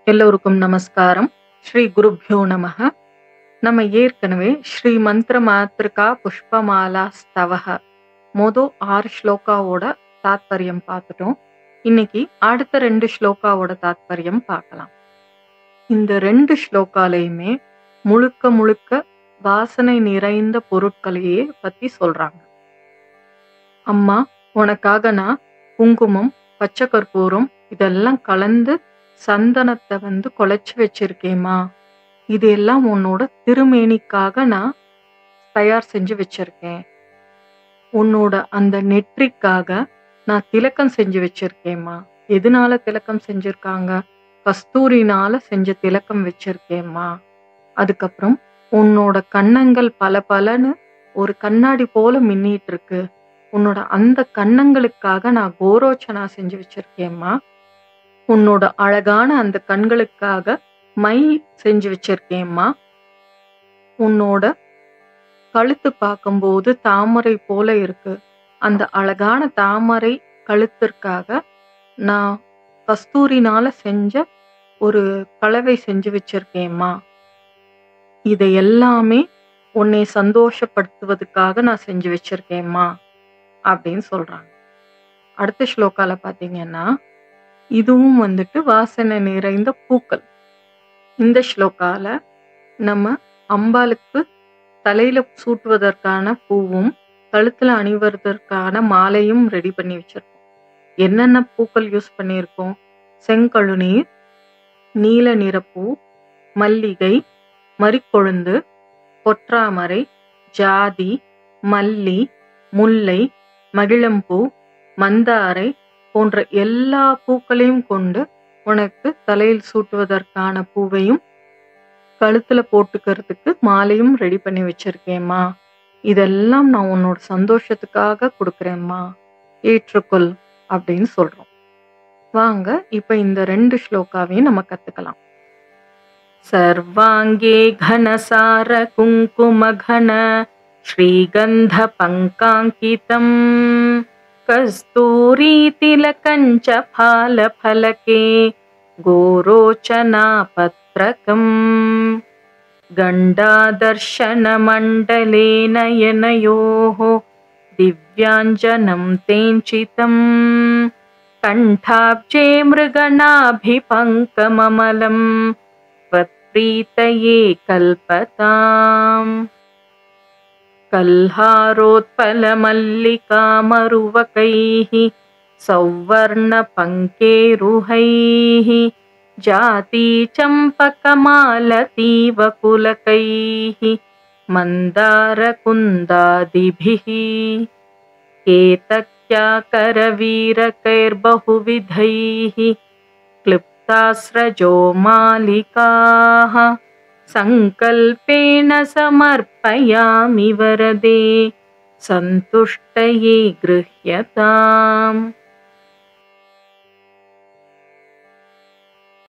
எல்லோருக்கும் நமஸ்காரம். ஸ்ரீ குருப்யோ நமஹ. நம்ம ஏற்கனவே ஸ்ரீ மந்திர மாத்ருகா புஷ்பமாலா ஸ்தவஹ மொதல் 6 ஸ்லோகாவோட தாத்பரியம் பார்த்துட்டோம். இன்னைக்கு அடுத்த 2 ஸ்லோகாவோட தாத்பரியம் பார்க்கலாம். இந்த 2 ஸ்லோகாலையுமே முழுக்க முழுக்க வாசனை நிறைந்த பொருட்களையே பத்தி சொல்றாங்க. அம்மா, உனக்காக நான் குங்குமம், பச்சை கற்பூரம் இதெல்லாம் கலந்து சந்தனத்தை குழைச்சு வச்சிருக்கேம்மா. இது எல்லாம் உன்னோட திருமேனிக்காக நான் தயார் செஞ்சு வச்சிருக்கேன். உன்னோட அந்த நெற்றிக்காக நான் திலக்கம் செஞ்சு வச்சிருக்கேம்மா. எதனால திலக்கம் செஞ்சிருக்காங்க? கஸ்தூரினால செஞ்ச திலக்கம் வச்சிருக்கேம்மா. அதுக்கப்புறம் உன்னோட கன்னங்கள் பலன்னு ஒரு கண்ணாடி போல மின்னிட்டு இருக்கு. உன்னோட அந்த கன்னங்களுக்காக நான் கோரோச்சனா செஞ்சு வச்சிருக்கேம்மா. உன்னோட அழகான அந்த கண்களுக்காக மை செஞ்சு வச்சிருக்கேம்மா. உன்னோட கழுத்து பார்க்கும்போது தாமரை போல இருக்கு. அந்த அழகான தாமரை கழுத்திற்காக நான் கஸ்தூரினால செஞ்ச ஒரு கலவை செஞ்சு வச்சிருக்கேம்மா. இதை எல்லாமே உன்னை சந்தோஷப்படுத்துவதற்காக நான் செஞ்சு வச்சிருக்கேம்மா அப்படின்னு சொல்றாங்க. அடுத்த ஸ்லோகால பாத்தீங்கன்னா இதுவும் வாசனை நிறைந்த பூக்கள். இந்த ஸ்லோகால நம்ம அம்பாளுக்கு தலையில சூட்டுவதற்கான பூவும் கழுத்துல அணிவதற்கான மாலையும் ரெடி பண்ணி வச்சிருக்கோம். என்னென்ன பூக்கள் யூஸ் பண்ணியிருக்கோம்? செங்கழுநீர், நீல நிறப்பூ, மல்லிகை, மரிக்கொழுந்து, பொற்றாமரை, ஜாதி, மல்லி, முல்லை, மகிழம்பூ, மந்தாரை போன்ற எல்லா பூக்களையும் கொண்டு உனக்கு தலையில் சூட்டுவதற்கான பூவையும் கழுத்துல போட்டுக்கிறதுக்கு மாலையும் ரெடி பண்ணி வச்சிருக்கேம்மா. இதெல்லாம் நான் உன்னோட சந்தோஷத்துக்காக கொடுக்குறேம்மா, ஏற்றுக்கொள் அப்படின்னு சொல்றோம். வாங்க இப்ப இந்த 2 ஸ்லோகாவையும் நம்ம கத்துக்கலாம். சர்வாங்கே கனசார குங்கும கன ஸ்ரீகந்த பங்காங்கிதம் கஸ்தூரி திலகஞ்ச பாலபலகே கோரோச்சனா பத்ரகம் கண்டாதர்ஷன மண்டலே நயனயோः திவ்யாஞ்சனம் தேஞ்சிதம் கண்டாப்ஜே மிருகணாபிபங்கமமலம் त्वत्प्रीतये कल्पताम् कल्हारोत्पलमल्लिकामरुवकैः सौवर्णपङ्केरुहैः जातीचम्पकमालतीवकुलकैः मन्दारकुन्दादिभिः केतक्याकरवीरकैर्बहुविधैः क्लिप्तास्रजो मालिकाः संकल्पेन समर्पयामि वरदे सन्तुष्टये गृह्यताम्.